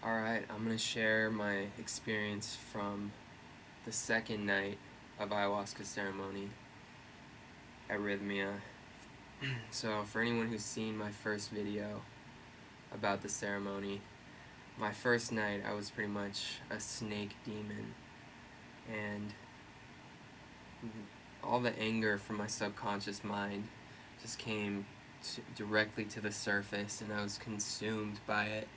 Alright, I'm going to share my experience from the second night of ayahuasca ceremony at Rythmia. So, for anyone who's seen my first video about the ceremony, my first night I was pretty much a snake demon, and all the anger from my subconscious mind just came directly to the surface, and I was consumed by it.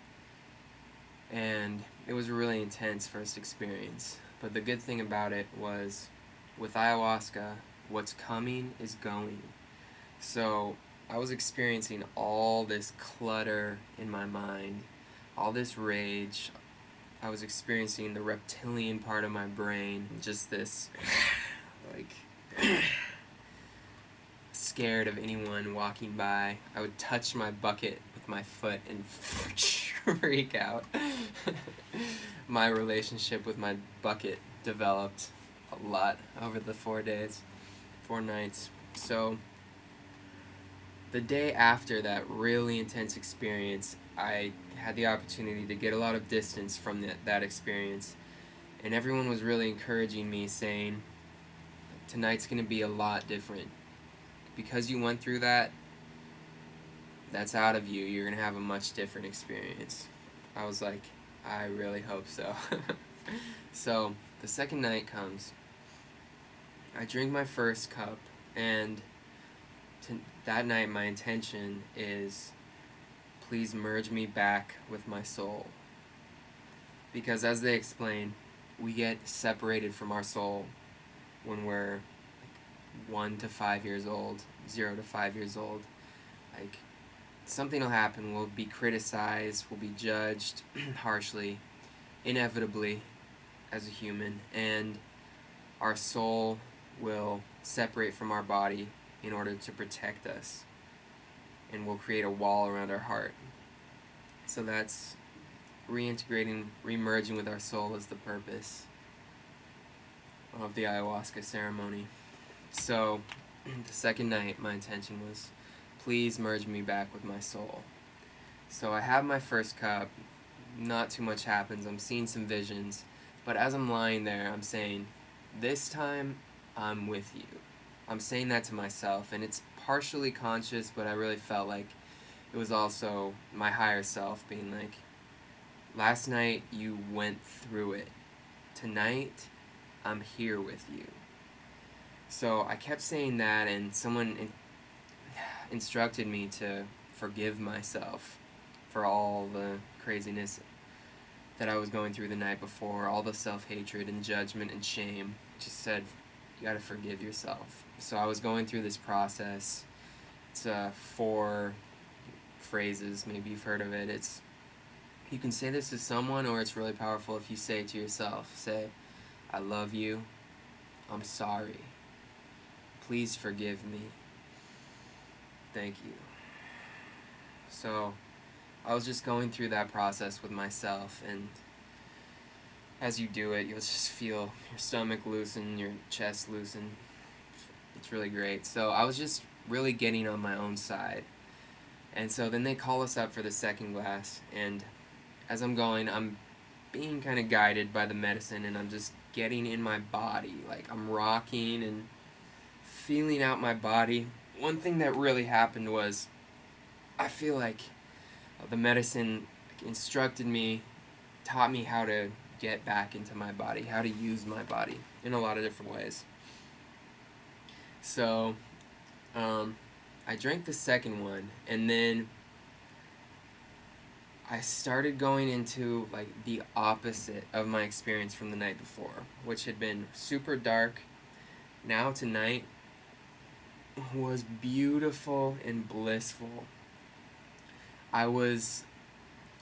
And it was a really intense first experience. But the good thing about it was, with ayahuasca, what's coming is going. So I was experiencing all this clutter in my mind, all this rage. I was experiencing the reptilian part of my brain, just this, like, scared of anyone walking by. I would touch my bucket with my foot and freak out. My relationship with my bucket developed a lot over the 4 nights. So the day after that really intense experience, I had the opportunity to get a lot of distance from that experience, and everyone was really encouraging me, saying, tonight's going to be a lot different. Because you went through that, that's out of you. You're going to have a much different experience. I was like, I really hope so. So the second night comes. I drink my first cup, and that night my intention is, please merge me back with my soul. Because as they explain, we get separated from our soul when we're 1 to 5 years old, 0 to 5 years old. Like, something will happen, we'll be criticized, we'll be judged harshly, inevitably, as a human, and our soul will separate from our body in order to protect us, and we'll create a wall around our heart. So that's reintegrating, remerging with our soul is the purpose of the ayahuasca ceremony. So the second night, my intention was, please merge me back with my soul. So I have my first cup, not too much happens, I'm seeing some visions, but as I'm lying there, I'm saying, this time, I'm with you. I'm saying that to myself, and it's partially conscious, but I really felt like it was also my higher self being like, last night you went through it. Tonight, I'm here with you. So I kept saying that, and someone instructed me to forgive myself for all the craziness that I was going through the night before, all the self-hatred and judgment and shame. Just said, you gotta forgive yourself. So I was going through this process. It's 4 phrases, maybe you've heard of it. It's, you can say this to someone, or it's really powerful if you say it to yourself. Say, I love you, I'm sorry, please forgive me, thank you. So I was just going through that process with myself, and as you do it, you'll just feel your stomach loosen, your chest loosen. It's really great. So I was just really getting on my own side. And so then they call us up for the second glass, and as I'm going, I'm being kind of guided by the medicine, and I'm just getting in my body. Like, I'm rocking and feeling out my body. One thing that really happened was, I feel like the medicine instructed me, taught me how to get back into my body, how to use my body in a lot of different ways. So I drank the second one, and then I started going into like the opposite of my experience from the night before, which had been super dark. Now tonight was beautiful and blissful. I was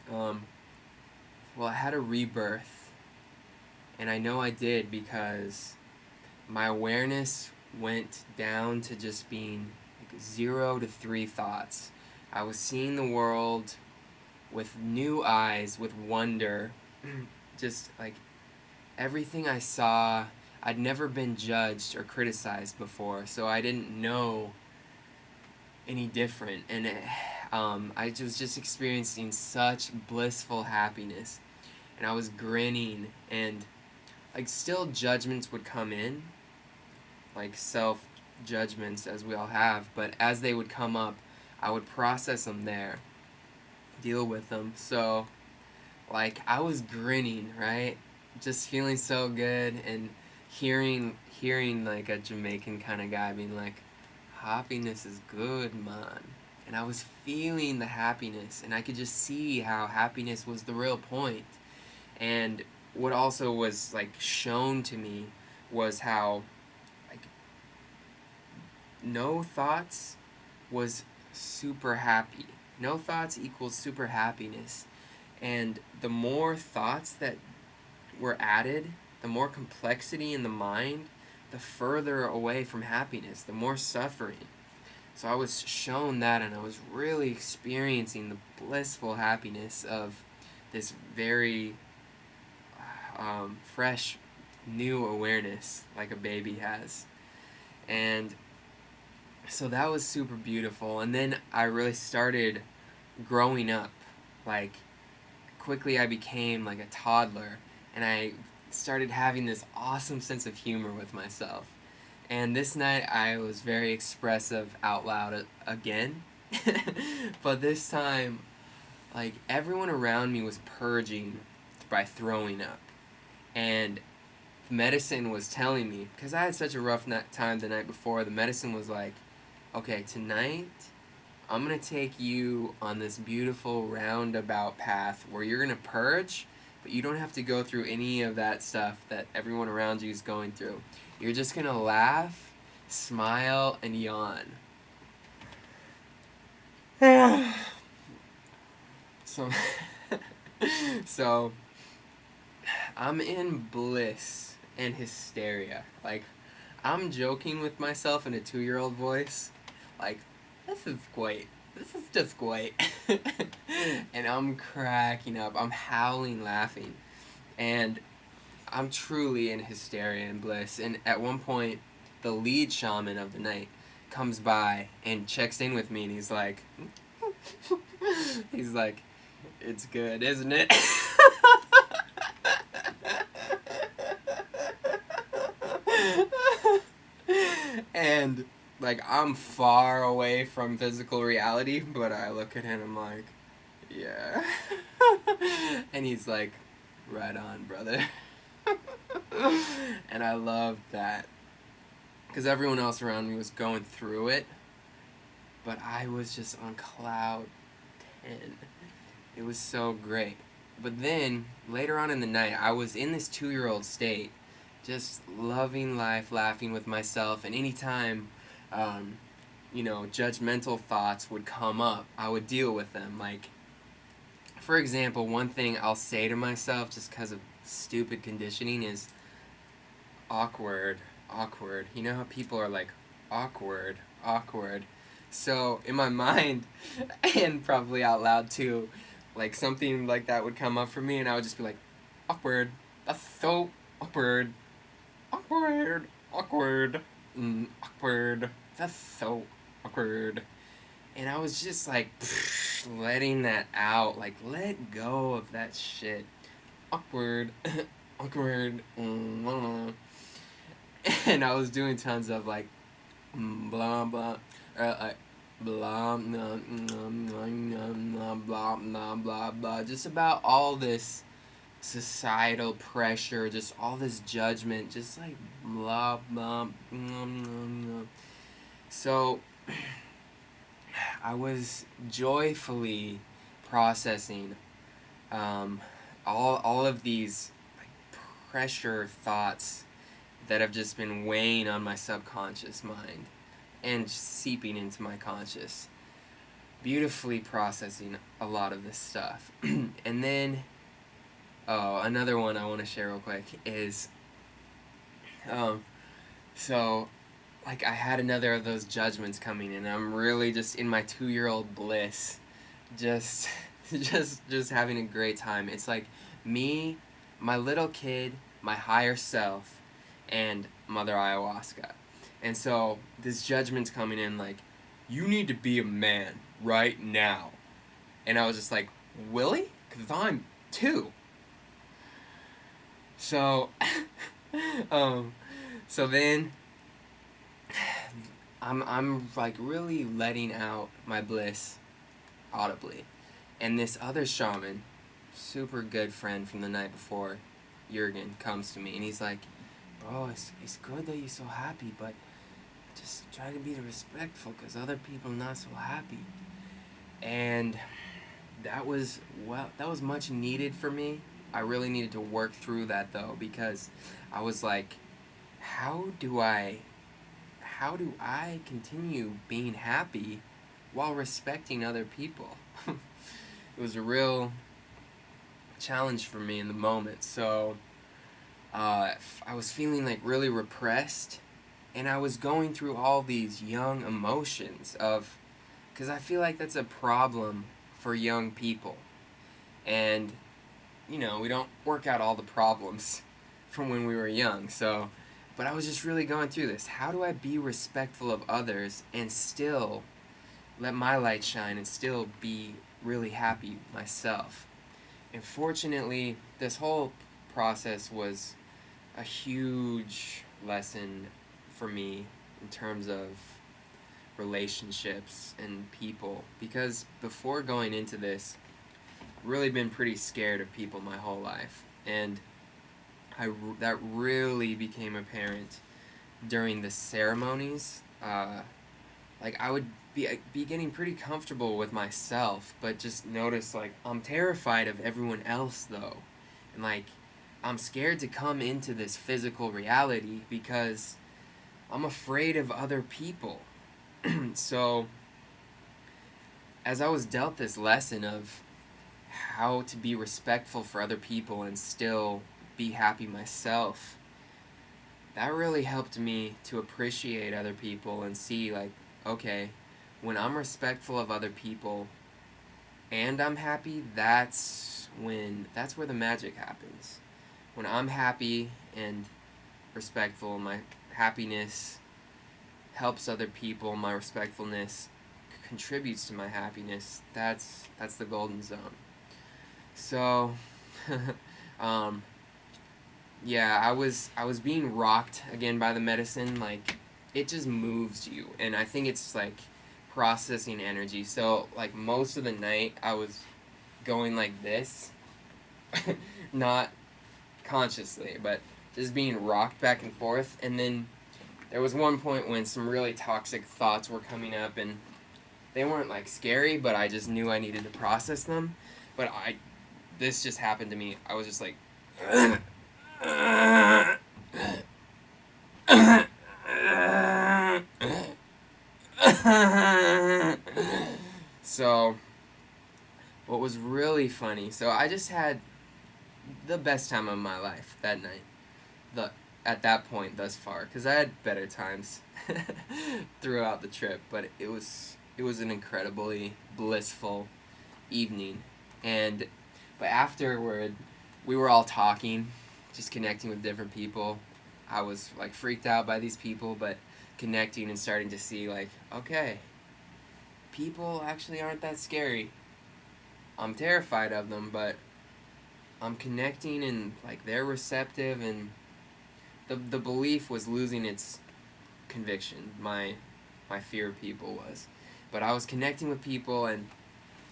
I had a rebirth, and I know I did because my awareness went down to just being like 0 to 3 thoughts. I was seeing the world with new eyes, with wonder. Just like everything I saw, I'd never been judged or criticized before, so I didn't know any different. And I was just experiencing such blissful happiness. and I was grinning, and like still judgments would come in, like self judgments as we all have, but as they would come up, I would process them there, deal with them. So like I was grinning, right? Just feeling so good, and hearing like a Jamaican kind of guy being like, happiness is good, man. And I was feeling the happiness, and I could just see how happiness was the real point. And what also was like shown to me was how like no thoughts was super happy. No thoughts equals super happiness. And the more thoughts that were added, the more complexity in the mind, the further away from happiness, the more suffering. So I was shown that, and I was really experiencing the blissful happiness of this very fresh, new awareness like a baby has. And so that was super beautiful. And then I really started growing up. Like, quickly I became like a toddler, and I started having this awesome sense of humor with myself. And this night I was very expressive out loud again. But this time, like, everyone around me was purging by throwing up. And medicine was telling me, because I had such a rough time the night before, the medicine was like, okay, tonight I'm going to take you on this beautiful roundabout path where you're going to purge, but you don't have to go through any of that stuff that everyone around you is going through. You're just going to laugh, smile, and yawn. So, so I'm in bliss and hysteria. Like, I'm joking with myself in a 2-year-old voice. Like, this is great. This is just great. And I'm cracking up. I'm howling laughing. And I'm truly in hysteria and bliss. And at one point, the lead shaman of the night comes by and checks in with me, and he's like, it's good, isn't it? And like, I'm far away from physical reality, but I look at him and I'm like, yeah. And he's like, right on, brother. And I loved that, because everyone else around me was going through it, but I was just on cloud 10. It was so great. But then, later on in the night, I was in this 2-year-old state, just loving life, laughing with myself, and anytime, judgmental thoughts would come up, I would deal with them. Like, for example, one thing I'll say to myself, just because of stupid conditioning, is awkward. You know how people are like, awkward. So, in my mind, and probably out loud too, like, something like that would come up for me, and I would just be like, awkward. That's so awkward. Awkward. Awkward. That's so awkward. And I was just like, letting that out. Like, let go of that shit. Awkward. Awkward. And I was doing tons of like, blah, blah. Like, blah, blah, blah, blah, blah, blah, blah. Just about all this societal pressure, just all this judgment, just like blah, blah, blah, blah. So, I was joyfully processing all of these like pressure thoughts that have just been weighing on my subconscious mind and seeping into my conscious. Beautifully processing a lot of this stuff. And then, another one I want to share real quick is, so, like, I had another of those judgments coming, and I'm really just in my 2-year-old bliss, just having a great time. It's like me, my little kid, my higher self, and Mother Ayahuasca. And so this judgment's coming in like, you need to be a man right now. And I was just like, Willie? Because I'm 2. So, so then I'm like really letting out my bliss audibly. And this other shaman, super good friend from the night before, Jurgen, comes to me and he's like, bro, it's good that you're so happy, but just try to be respectful because other people are not so happy. And that was much needed for me. I really needed to work through that though, because I was like, how do I continue being happy while respecting other people? It was a real challenge for me in the moment. So I was feeling like really repressed, and I was going through all these young emotions of, because I feel like that's a problem for young people. And, you know, we don't work out all the problems from when we were young. So, but I was just really going through this. How do I be respectful of others and still let my light shine and still be really happy myself? And fortunately, this whole process was a huge lesson for me in terms of relationships and people, because before going into this, I've really been pretty scared of people my whole life, and that really became apparent during the ceremonies. Like I would be getting pretty comfortable with myself, but just notice like I'm terrified of everyone else though, and like I'm scared to come into this physical reality because I'm afraid of other people. So as I was dealt this lesson of how to be respectful for other people and still be happy myself, that really helped me to appreciate other people and see like, okay, when I'm respectful of other people and I'm happy, that's where the magic happens. When I'm happy and respectful, my happiness helps other people, my respectfulness contributes to my happiness. That's the golden zone. So yeah, I was being rocked again by the medicine. Like it just moves you, and I think it's like processing energy. So like most of the night I was going like this, not consciously, but just being rocked back and forth. And then there was one point when some really toxic thoughts were coming up, and they weren't like scary, but I just knew I needed to process them. But this just happened to me. I was just like so what was really funny, so I just had the best time of my life that night, at that point thus far, because I had better times throughout the trip, but it was an incredibly blissful evening. But afterward, we were all talking, just connecting with different people. I was like freaked out by these people, but connecting and starting to see like, okay, people actually aren't that scary. I'm terrified of them, but I'm connecting and like they're receptive, and the belief was losing its conviction. My fear of people was. But I was connecting with people, and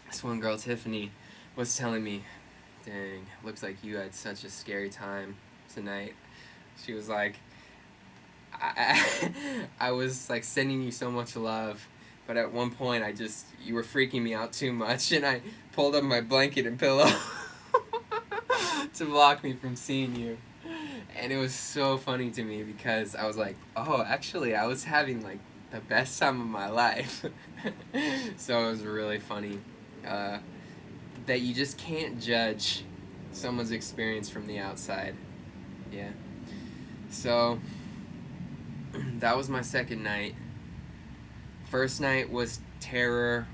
this one girl, Tiffany, was telling me, dang, looks like you had such a scary time tonight. She was like, I was like sending you so much love, but at one point you were freaking me out too much, and I pulled up my blanket and pillow to block me from seeing you. And it was so funny to me because I was like, oh, actually I was having like the best time of my life. So it was really funny that you just can't judge someone's experience from the outside. Yeah. So that was my second night. First night was terror,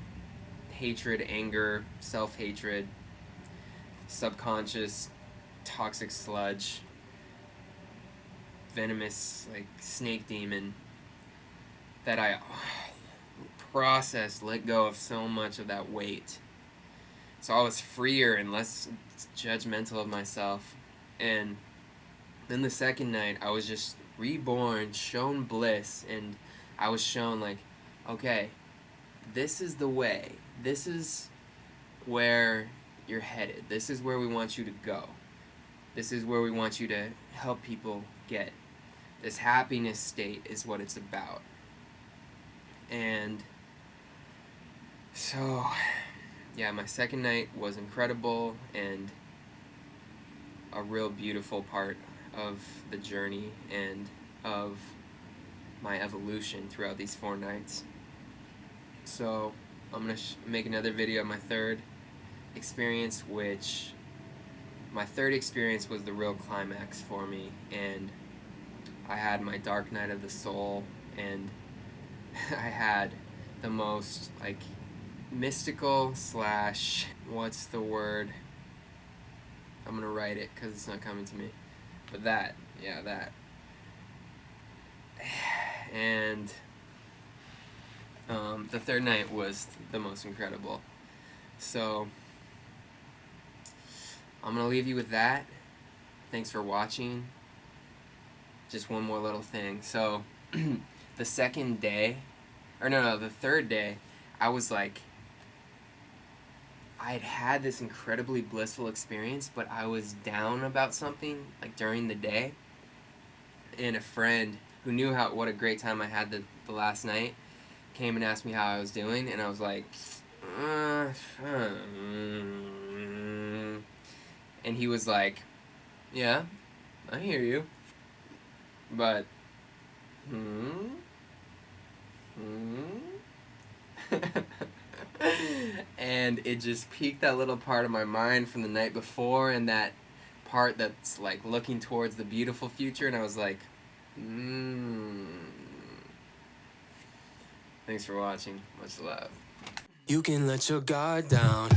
hatred, anger, self-hatred, subconscious, toxic sludge, venomous like snake demon that I processed, let go of so much of that weight. So I was freer and less judgmental of myself. And Then the second night, I was just reborn, shown bliss, and I was shown like, okay, this is the way. This is where you're headed. This is where we want you to go. This is where we want you to help people get. This happiness state is what it's about. And so, yeah, my second night was incredible and a real beautiful part of the journey and of my evolution throughout these 4 nights. So I'm going to make another video of my third experience, which my third experience was the real climax for me, and I had my dark night of the soul, and I had the most like mystical slash, what's the word, I'm gonna write it because it's not coming to me, but that, yeah, that. And the third night was the most incredible. So I'm gonna leave you with that. Thanks for watching. Just one more little thing. So the second day, or no, the third day, I was like, I had this incredibly blissful experience, but I was down about something like during the day, and a friend who knew what a great time I had the last night came and asked me how I was doing, and I was like, and he was like, yeah, I hear you, but and it just piqued that little part of my mind from the night before, and that part that's like looking towards the beautiful future, and I was like, Thanks for watching. Much love. You can let your guard down.